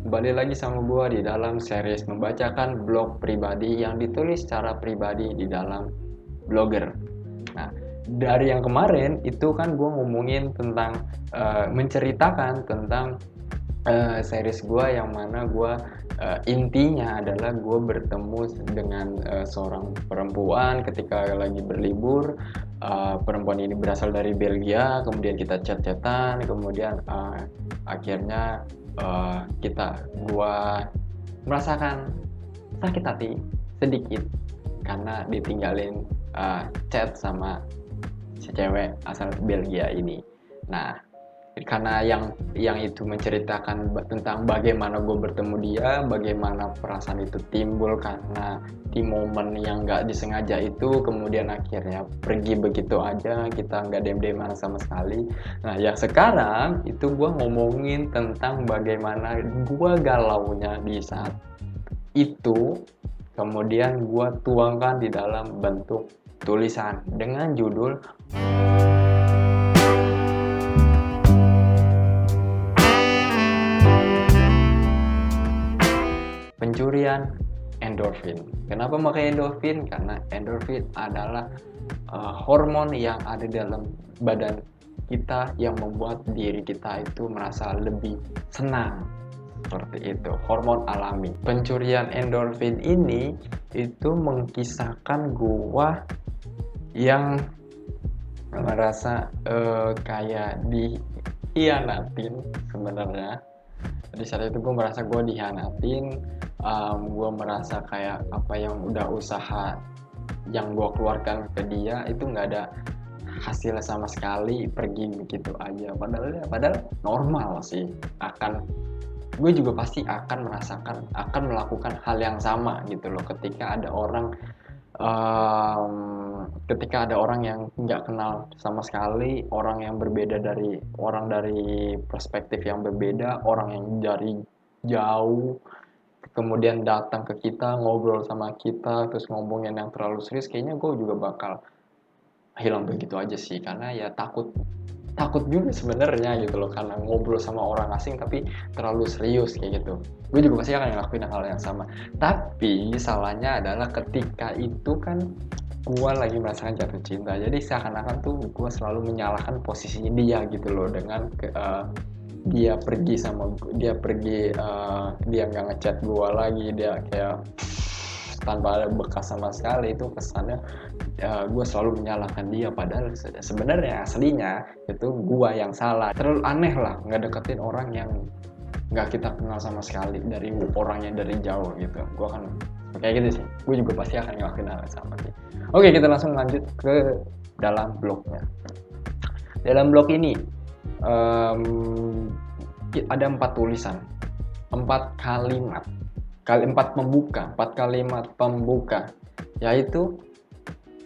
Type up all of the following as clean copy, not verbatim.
Kembali lagi sama gua di dalam series membacakan blog pribadi yang ditulis secara pribadi di dalam Blogger. Nah, dari yang kemarin itu kan gua ngomongin tentang menceritakan tentang series gua yang mana gua intinya adalah gua bertemu dengan seorang perempuan ketika lagi berlibur. Perempuan ini berasal dari Belgia, kemudian kita chat-chatan, kemudian akhirnya gua merasakan sakit hati sedikit karena ditinggalin chat sama si cewek asal Belgia ini. Nah, karena yang itu menceritakan tentang bagaimana gue bertemu dia, bagaimana perasaan itu timbul karena di momen yang nggak disengaja itu, kemudian akhirnya pergi begitu aja, kita nggak dem-deman sama sekali. Nah, yang sekarang itu gue ngomongin tentang bagaimana gue galaunya di saat itu, kemudian gue tuangkan di dalam bentuk tulisan dengan judul pencurian endorfin. Kenapa pakai endorfin? Karena endorfin adalah hormon yang ada dalam badan kita yang membuat diri kita itu merasa lebih senang. Seperti itu, hormon alami. Pencurian endorfin ini itu mengkisahkan gua yang merasa kayak dihianatin sebenarnya. Di saat itu gue merasa gue dihianatin, gue merasa kayak apa yang udah usaha yang gue keluarkan ke dia itu nggak ada hasil sama sekali, pergi begitu aja. Padahal normal sih, gue juga pasti akan merasakan, akan melakukan hal yang sama gitu loh ketika ada orang yang nggak kenal sama sekali, orang yang berbeda dari perspektif yang berbeda, orang yang dari jauh kemudian datang ke kita, ngobrol sama kita, terus ngomongin yang terlalu serius, kayaknya gue juga bakal hilang begitu aja sih, karena ya takut juga sebenarnya gitu loh, karena ngobrol sama orang asing tapi terlalu serius kayak gitu. Gue juga pasti akan ngelakuin hal yang sama. Tapi salahnya adalah ketika itu kan gue lagi merasakan jatuh cinta, jadi seakan-akan tuh gue selalu menyalahkan posisinya dia gitu loh, dengan dia nggak ngechat gue lagi, dia kayak tanpa ada bekas sama sekali. Itu kesannya gue selalu menyalahkan dia, padahal sebenarnya aslinya itu gue yang salah. Terlalu aneh lah nggak deketin orang yang nggak kita kenal sama sekali, dari orangnya dari jauh gitu. Gue akan kayak gitu sih, gue juga pasti akan ngelakuin hal yang sama sih. Oke, kita langsung lanjut ke dalam blognya. Dalam blog ini ada 4 tulisan, 4 kalimat, 4 kalimat pembuka, yaitu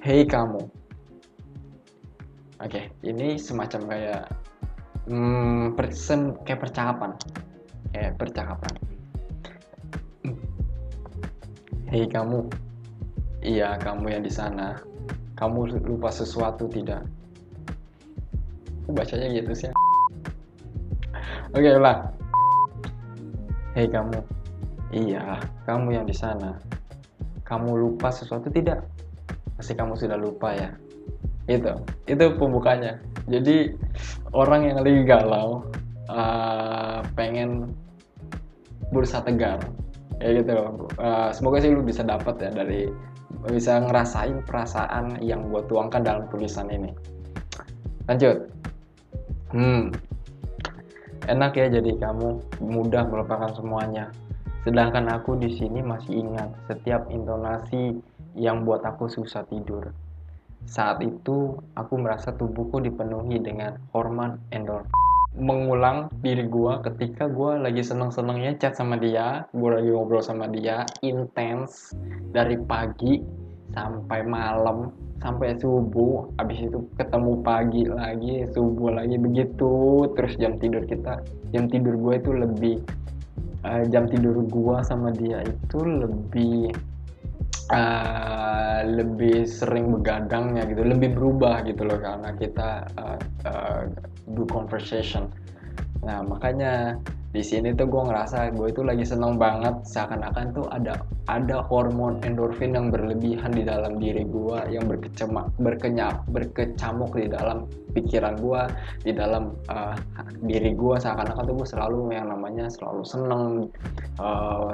"Hei kamu". Oke, ini semacam kayak percakapan. "Hei kamu, iya kamu yang di sana, kamu lupa sesuatu tidak?" Bacanya gitu sih. Oke, ulang. "Hei kamu, iya kamu yang di sana, kamu lupa sesuatu tidak?" Pasti kamu sudah lupa ya. Itu pembukanya. Jadi orang yang lagi galau, pengen berusaha tegar kayak gitu loh. Semoga sih lu bisa dapat ya, bisa ngerasain perasaan yang gue tuangkan dalam tulisan ini. Lanjut. Enak ya jadi kamu, mudah melupakan semuanya. Sedangkan aku di sini masih ingat setiap intonasi yang buat aku susah tidur. Saat itu aku merasa tubuhku dipenuhi dengan hormon endorfin. Mengulang diri gue ketika gue lagi seneng-senengnya chat sama dia, gue lagi ngobrol sama dia intens dari pagi sampai malam, sampai subuh, habis itu ketemu pagi lagi, subuh lagi, begitu terus. Jam tidur gue itu jam tidur gue sama dia itu lebih sering begadangnya gitu, lebih berubah gitu loh, karena kita do conversation. Nah, makanya Di sini tuh gue ngerasa gue itu lagi seneng banget, seakan-akan tuh ada hormon endorfin yang berlebihan di dalam diri gue, yang berkecamuk di dalam pikiran gue, di dalam diri gue. Seakan-akan tuh gue selalu yang namanya selalu seneng,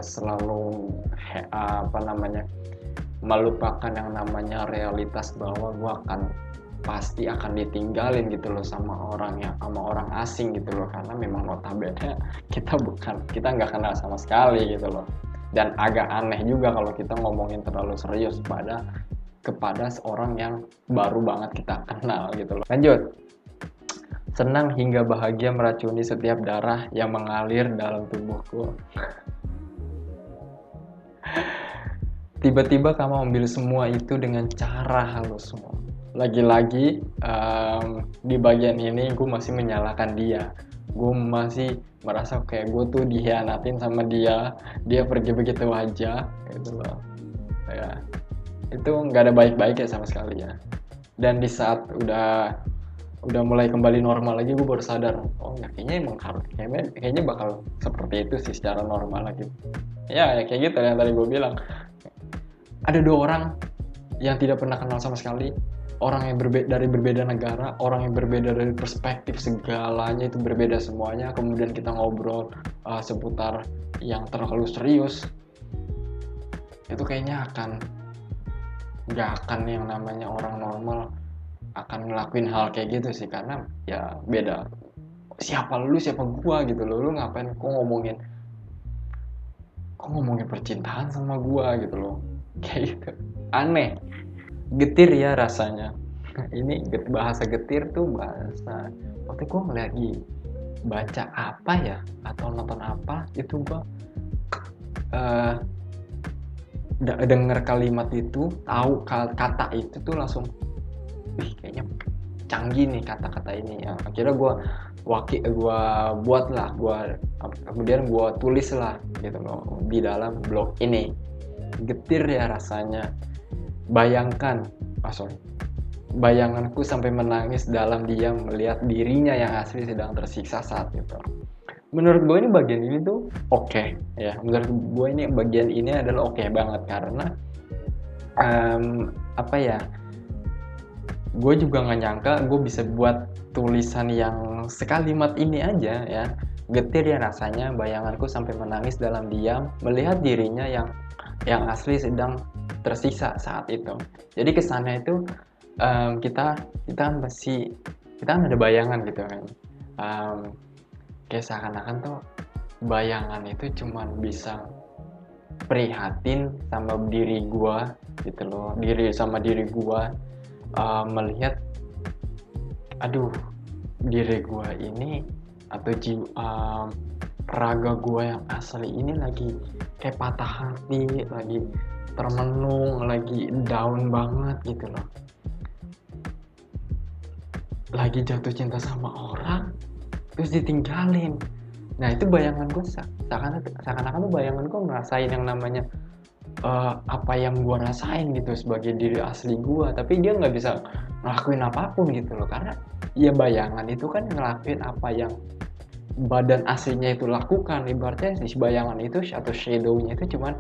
selalu melupakan yang namanya realitas bahwa gue pasti akan ditinggalin gitu loh sama orang asing gitu loh, karena memang notabene kita nggak kenal sama sekali gitu loh. Dan agak aneh juga kalau kita ngomongin terlalu serius kepada seorang yang baru banget kita kenal gitu loh. Lanjut. Senang hingga bahagia meracuni setiap darah yang mengalir dalam tubuhku. Tiba-tiba kamu ambil semua itu dengan cara halus semua. Lagi-lagi di bagian ini gue masih menyalahkan dia. Gue masih merasa kayak gue tuh dihianatin sama dia pergi begitu aja gitu loh ya. Itu nggak ada baik-baik ya sama sekali ya. Dan di saat udah mulai kembali normal lagi, gue baru sadar, oh ya kayaknya bakal seperti itu sih secara normal lagi ya kayak gitu yang tadi gue bilang. Ada dua orang yang tidak pernah kenal sama sekali, orang yang dari berbeda negara, orang yang berbeda dari perspektif, segalanya itu berbeda semuanya. Kemudian kita ngobrol seputar yang terlalu serius, itu kayaknya nggak akan yang namanya orang normal akan ngelakuin hal kayak gitu sih, karena ya beda. Siapa lu, siapa gua gitu loh, lu ngapain kok ngomongin percintaan sama gua gitu loh, kayak gitu. Aneh, getir ya rasanya. Ini bahasa getir tuh bahasa waktu gue lagi baca apa ya atau nonton apa itu gue denger kalimat itu, tahu kata itu tuh langsung kayaknya canggih nih kata-kata ini ya. Akhirnya gue buat lah, kemudian gue tulis lah gitu loh di dalam blog ini. Getir ya rasanya, bayanganku sampai menangis dalam diam melihat dirinya yang asli sedang tersiksa saat itu. Menurut gue ini bagian ini tuh oke. Ya, menurut gue ini bagian ini adalah oke banget, karena gue juga nggak nyangka gue bisa buat tulisan yang sekalimat ini aja ya. Getir ya rasanya, bayanganku sampai menangis dalam diam melihat dirinya yang asli sedang tersiksa saat itu. Jadi kesannya itu kita kan ada bayangan gitu kan, kayak seakan-akan tuh bayangan itu cuman bisa prihatin sama diri gua gitu loh, diri gua melihat aduh diri gua ini atau raga gua yang asli ini lagi kayak patah hati, lagi termenung, lagi down banget gitu loh, lagi jatuh cinta sama orang terus ditinggalin. Nah itu bayangan gue seakan-akan tuh bayangan gue ngerasain yang namanya apa yang gue rasain gitu sebagai diri asli gue, tapi dia nggak bisa ngelakuin apapun gitu loh, karena ya bayangan itu kan ngelakuin apa yang badan aslinya itu lakukan. Ibaratnya si bayangan itu atau shadownya itu cuman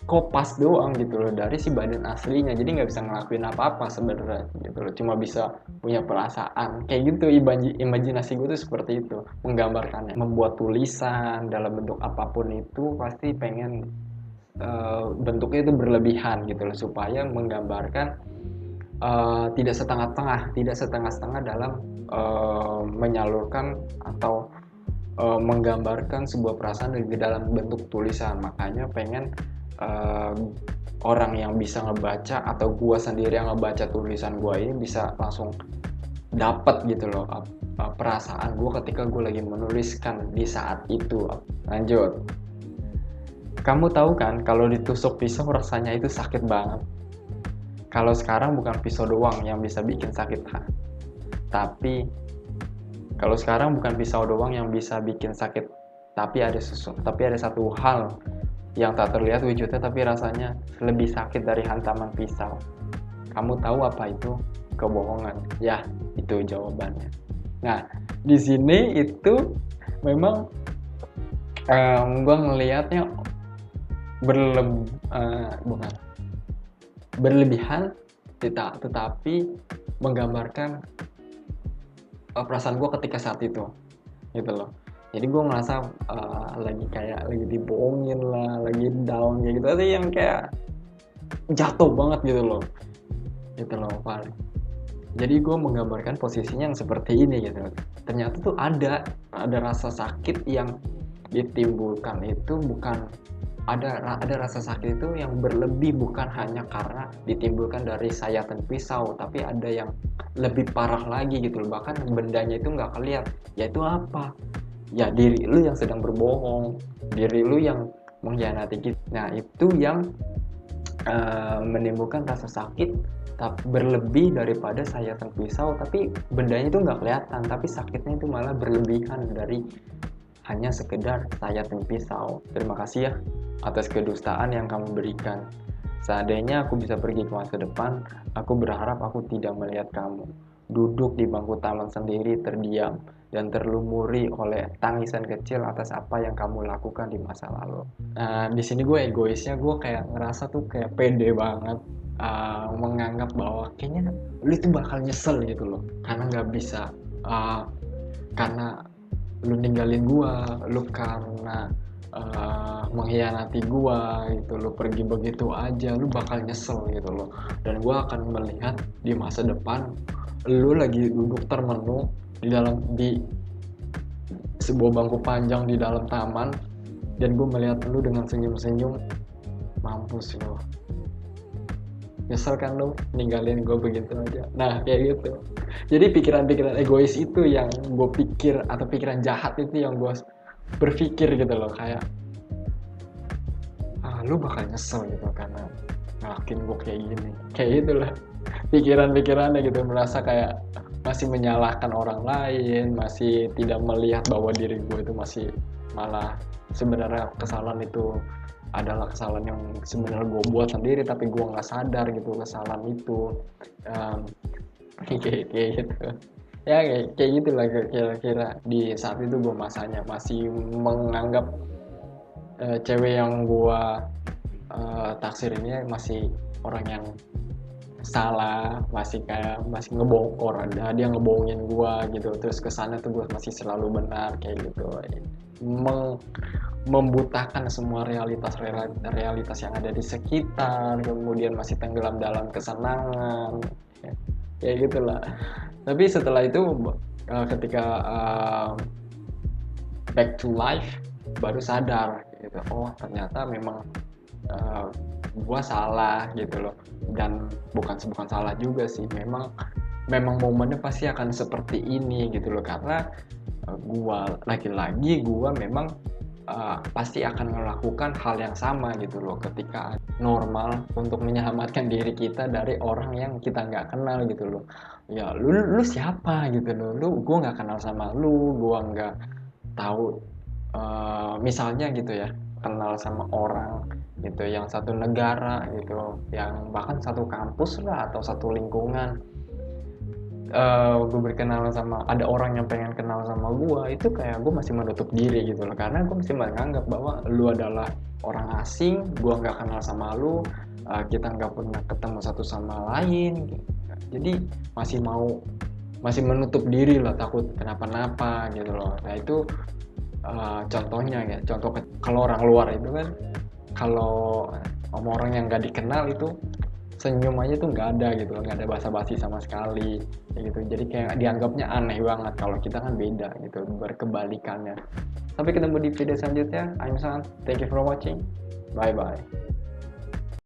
kopas doang gitu loh dari si badan aslinya, jadi nggak bisa ngelakuin apa-apa sebenarnya gitu loh, cuma bisa punya perasaan kayak gitu. Imajinasi gue tuh seperti itu menggambarkannya. Membuat tulisan dalam bentuk apapun itu pasti pengen bentuknya itu berlebihan gitu loh, supaya menggambarkan tidak setengah-setengah dalam menyalurkan atau menggambarkan sebuah perasaan di dalam bentuk tulisan. Makanya pengen orang yang bisa ngebaca atau gua sendiri yang ngebaca tulisan gua ini bisa langsung dapat gitu loh perasaan gua ketika gua lagi menuliskan di saat itu. Lanjut. Kamu tahu kan kalau ditusuk pisau rasanya itu sakit banget. Kalau sekarang bukan pisau doang yang bisa bikin sakit tapi ada satu hal yang tak terlihat wujudnya tapi rasanya lebih sakit dari hantaman pisau. Kamu tahu apa itu? Kebohongan. Ya, itu jawabannya. Nah, di sini itu memang Gue ngelihatnya bukan berlebihan, tetapi menggambarkan perasaan gue ketika saat itu, gitu loh. Jadi gue ngerasa lagi dibohongin lah, lagi down kayak gitu, tapi yang kayak jatuh banget gitu loh paling. Jadi gue menggambarkan posisinya yang seperti ini gitu. Ternyata tuh ada rasa sakit yang ditimbulkan itu bukan ada rasa sakit itu yang berlebih, bukan hanya karena ditimbulkan dari sayatan pisau, tapi ada yang lebih parah lagi gitu loh. Bahkan bendanya itu nggak kelihatan, yaitu apa, ya diri lu yang sedang berbohong, diri lu yang mengkhianati kita. Nah itu yang menimbulkan rasa sakit tapi berlebih daripada sayatan pisau, tapi bendanya itu nggak kelihatan, tapi sakitnya itu malah berlebihan dari hanya sekedar sayatan pisau. Terima kasih ya atas kedustaan yang kamu berikan. Seandainya aku bisa pergi ke masa depan, aku berharap aku tidak melihat kamu duduk di bangku taman sendiri terdiam dan terlumuri oleh tangisan kecil atas apa yang kamu lakukan di masa lalu. Nah, di sini gue egoisnya, gue kayak ngerasa tuh kayak pede banget, menganggap bahwa kayaknya lu itu bakal nyesel gitu loh, karena nggak bisa, karena lu ninggalin gua, lu karena mengkhianati gua gitu, lu pergi begitu aja, lu bakal nyesel gitu loh. Dan gua akan melihat di masa depan lu lagi duduk termenung di sebuah bangku panjang di dalam taman, dan gue melihat lu dengan senyum-senyum. Mampus lo, nyesel kan lo ninggalin gue begitu aja. Nah kayak gitu. Jadi pikiran-pikiran egois itu yang gue pikir, atau pikiran jahat itu yang gue berpikir gitu loh, kayak lu bakal nyesel gitu karena ngelakuin gue kayak gini, kayak gitulah pikiran-pikirannya gitu. Merasa kayak masih menyalahkan orang lain, masih tidak melihat bahwa diri gue itu masih, malah sebenarnya kesalahan itu adalah kesalahan yang sebenarnya gue buat sendiri, tapi gue nggak sadar gitu kesalahan itu. Kayak gitu ya, kayak gitulah kira-kira. Di saat itu gue masanya masih menganggap cewek yang gue taksir ini masih orang yang salah, masih ngebohong, dia ngebohongin gua gitu. Terus kesana tuh gua masih selalu benar kayak gitu. Membutakan semua realitas yang ada di sekitar, kemudian masih tenggelam dalam kesenangan, ya, kayak gitulah. Tapi setelah itu ketika back to life, baru sadar gitu, oh ternyata memang gua salah gitu loh. Dan bukan salah juga sih, memang momennya pasti akan seperti ini gitu loh, karena gua lagi-lagi memang pasti akan melakukan hal yang sama gitu loh, ketika normal untuk menyelamatkan diri kita dari orang yang kita nggak kenal gitu loh. Ya lu siapa gitu loh, gua nggak kenal sama lu, gua nggak tahu, misalnya gitu ya, kenal sama orang gitu yang satu negara gitu, yang bahkan satu kampus lah atau satu lingkungan, gue berkenalan sama, ada orang yang pengen kenal sama gue, itu kayak gue masih menutup diri gitu loh, karena gue masih menganggap bahwa lu adalah orang asing, gue nggak kenal sama lu, kita nggak pernah ketemu satu sama lain gitu. Jadi masih menutup diri lah, takut kenapa-napa gitu loh. Nah itu contohnya ya, kalau orang luar itu kan, kalau sama orang yang nggak dikenal itu senyum aja tuh nggak ada gitu, nggak ada basa-basi sama sekali kayak gitu. Jadi kayak dianggapnya aneh banget, kalau kita kan beda gitu, berkebalikannya. Sampai ketemu di video selanjutnya. I'm San, thank you for watching, bye bye.